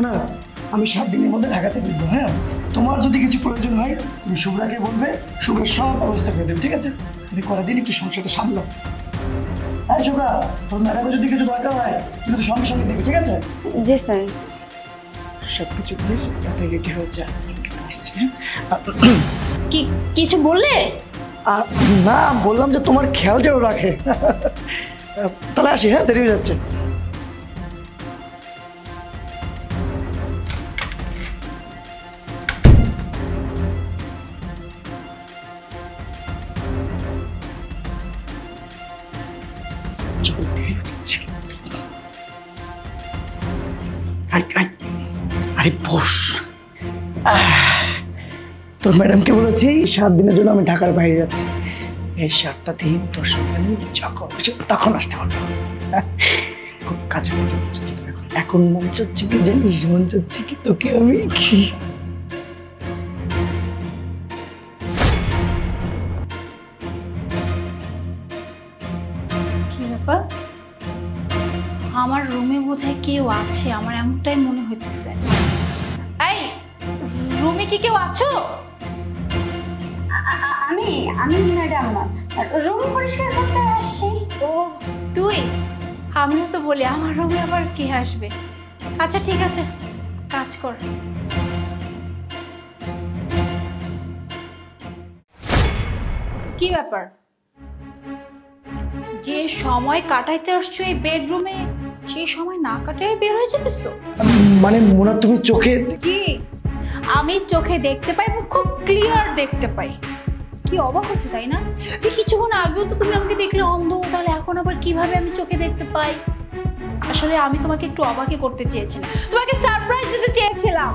না, আমি 7 দিনের মধ্যে ঢাকাতে ফিরবো। হ্যাঁ, তোমার যদি কিছু প্রয়োজন হয় তুমি শুভ্রাকে বলবে, শুভ্রার সব ব্যবস্থা করে দেবে, ঠিক আছে? তুমি করা দিন একটু সংসারটা সামলাও। হ্যাঁ শুভ্রা, তোর ম্যাডামের যদি কিছু দরকার হয় তুমি তো সঙ্গে সঙ্গে দেবে, ঠিক আছে? জি স্যার। সব কিছু দিয়ে তাতে রেডি হয়ে যায়। কি কিছু বললে? না, বললাম যে তোমার খেয়াল যেন রাখে। তাহলে আসি, হ্যাঁ, দেরি হয়ে যাচ্ছে। আরে বস। তোর ম্যাডামকে বলেছি 7 দিনের জন্য আমি ঢাকার বাইরে যাচ্ছি। এই 7টা দিন তোর সঙ্গে আমি যখন তখন আসতে পারবো। খুব কাছে মন চাচ্ছি তোর এখন মন চাচ্ছি কি জানিস? মন চাচ্ছি কি তোকে আমি কি ব্যাপার? আমার রুমে বোধহয় কেউ আছে, আমার এমনটাই মনে হইতেছে। এই রুমে কি কেউ আছো? আমি আমি ম্যাডাম রুম পরিষ্কার করতে আসছি। ও তুই? আমিও তো বলি আমার রুমে আবার কে আসবে। আচ্ছা ঠিক আছে, কাজ কর। কি ব্যাপার? যে সময় কাটাইতে আসছো এই বেডরুমে, সেই সময় না কাটাই বের হয়ে যেতেছো? মানে মোনা তুমি চোখে? জি, আমি চোখে দেখতে পাই, খুব ক্লিয়ার দেখতে পাই। কি অবাক হচ্ছে তাই না, যে কিছুক্ষণ আগেও তো তুমি আমাকে দেখলে অন্ধ, তাহলে এখন আবার কিভাবে আমি চোখে দেখতে পাই? আসলে আমি তোমাকে একটু অবাকই করতে চেয়েছিলাম, তোমাকে সারপ্রাইজ দিতে চেয়েছিলাম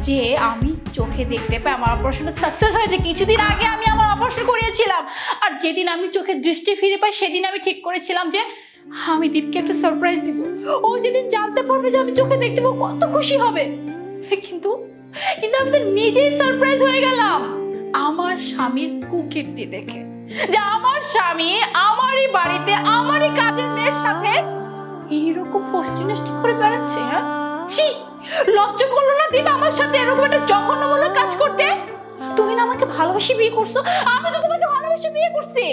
যে আমি চোখে দেখতে পাই। আমার অপারেশনটা সাকসেস হয়েছে। কিছুদিন আগে আমি আমার অপারেশন করিয়েছিলাম, আর যেদিন আমি চোখের দৃষ্টি ফিরে পাই সেদিন আমি ঠিক করেছিলাম যে আমি দীপকে একটা সারপ্রাইজ দিব। ও যেদিন জানতে পারবে যে আমি চোখে দেখতে পাবো কত খুশি হবে। কিন্তু কিন্তু আমি তো নিজেই সারপ্রাইজ হয়ে গেলাম আমার স্বামীর কুকীর্তি দেখে, যে আমার স্বামী আমারই বাড়িতে আমারই কাজের মেয়ের সাথে এইরকম ফষ্টিনষ্টি করে বেড়াচ্ছে। হ্যাঁ, ছি, লজ্জা করলো না দীপ আমার সাথে এরকম একটা জঘন্যমূলক কাজ করতে? তুমি না আমাকে ভালোবেসে বিয়ে করছো, আমি তো তোমাকে ভালোবেসে বিয়ে করছি।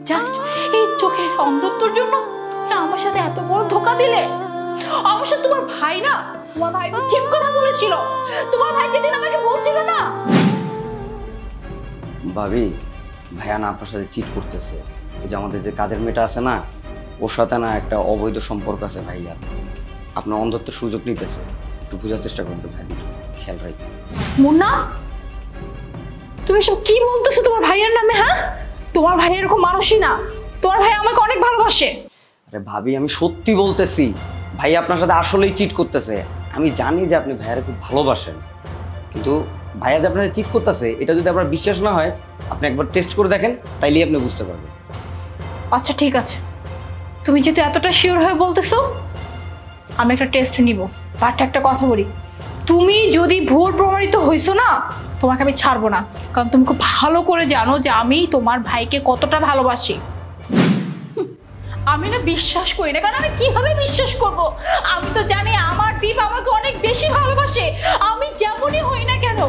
জাস্ট এই চোখের অন্ধত্বর জন্য আমার সাথে এত বড় ধোঁকা দিলে। অবশ্য তোমার ভাই না, তোমার ভাই ঠিক কথা বলেছিল। তোমার ভাই যেদিন আমাকে বলছিল না, ভাবি ভাইয়া না আপনার সাথে চিট করতেছে। ওই যে আমাদের যে কাজের মেয়েটা আছে না, ওর সাথে না একটা অবৈধ সম্পর্ক আছে ভাইয়া। আপনার অন্ধত্বের সুযোগ নিতেছে, একটু বোঝার চেষ্টা করবে ভাই, খেয়াল রাখবেন। মুন্না তুমি সব কি বলতেছো তোমার ভাইয়ের নামে? হ্যাঁ, তোমার ভাই এরকম মানুষই না, তোমার ভাই আমাকে অনেক ভালোবাসে। আরে ভাবি আমি সত্যি বলতেছি, ভাই আপনার সাথে আসলেই চিট করতেছে। আমি জানি যে আপনি ভাইয়ারে খুব ভালোবাসেন, কিন্তু ভাইয়া যে আপনার চিট করতেছে এটা যদি আপনার বিশ্বাস না হয়, আপনি একবার টেস্ট করে দেখেন, তাইলেই আপনি বুঝতে পারবেন। আচ্ছা ঠিক আছে, তুমি যেহেতু এতটা শিওর হয়ে বলতেছো, আমি একটা টেস্ট নিব। বাট একটা কথা বলি, তুমি যদি ভুল প্রমাণিত হইছো না, তোমাকে আমি ছাড়বো না। কারণ তুমি খুব ভালো করে জানো যে আমি তোমার ভাইকে কতটা ভালোবাসি। আমি না বিশ্বাস করি না, কারণ আমি কিভাবে বিশ্বাস করব? আমি তো জানি আমার দীপ আমাকে অনেক বেশি ভালোবাসে। আমি যেমনই হই না কেন,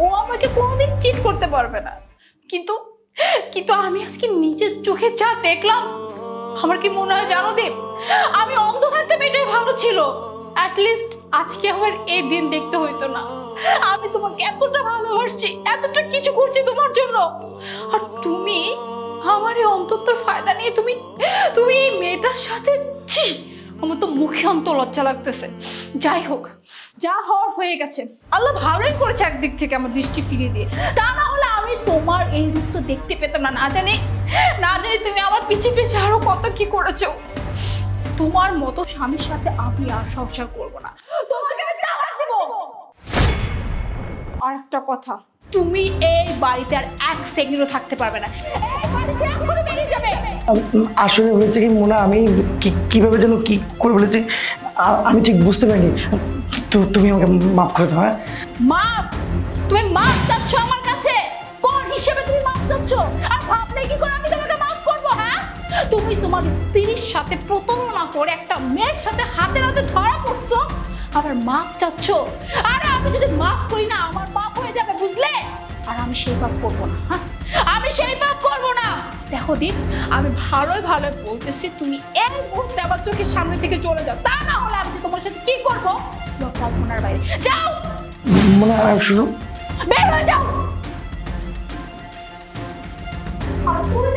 ও আমাকে কোনোদিন চিট করতে পারবে না। কিন্তু কিন্তু আমি আজকে নিজের চোখে যা দেখলাম, আমার কি মনে হয় জানো দীপ, আমি অন্ধ থাকতে এটাই ভালো ছিল। অ্যাটলিস্ট আজকে আমার এই দিন দেখতে হইতো না। আমি তোমাকে এতটা ভালোবাসছি, এতটা কিছু করছি তোমার জন্য, আর তুমি আমার এই অন্তত্বর ফায়দা নিয়ে তুমি তুমি এই মেয়েটার সাথে, ছি, আমার তো মুখে অন্ত লজ্জা লাগতেছে। যাই হোক, যা হওয়ার হয়ে গেছে। আল্লাহ ভালোই করেছে একদিক থেকে আমার দৃষ্টি ফিরিয়ে দিয়ে, তা না হলে আমি তোমার এই রূপ তো দেখতে পেতাম না। না জানি তুমি আমার পিছে পিছে আরো কত কি করেছো। তোমার মতো স্বামীর সাথে আমি আর সংসার করব না, তোমাকে আমি তালাক দেব। আর একটা কথা, তুমি এই বাড়িতে আর এক সেকেন্ডও থাকতে পারবে না। এই বাড়ি ছেড়ে এখনই বেরিয়ে যাবে। আসলে হয়েছে কি মোনা, আমি কিভাবে যেন কি করে বলেছি আমি ঠিক বুঝতে পারিনি। তুমি আমাকে মাফ করে দাও। হ্যাঁ, মাফ? তুমি মাফ চাচ্ছ আমার কাছে? কোন হিসেবে তুমি মাফ চাচ্ছ? আর ভাবলে কি করে আমি তোমাকে মাফ করবো? হ্যাঁ, তুমি তোমার স্ত্রীর সাথে প্রতারণা করে একটা মেয়ের সাথে হাতে হাতে ধরা পড়ছো, আবার মাপ চাচ্ছ। আর আমি যদি মাফ করি না, আমার পাপ হয়ে যাবে, বুঝলে? আর আমি সেই পাপ করবো না। হ্যাঁ, আমি সেই পাপ করবো না। দেখো দীপ, আমি ভালোই ভালোই বলতেছি, তুমি এই মুহূর্তে আমার চোখের সামনে থেকে চলে যাও, তা না হলে আমি তোমার সাথে কি করবো কল্পনার বাইরে। যাও, মানে শুনো, বের হয়ে যাও। আর তুমি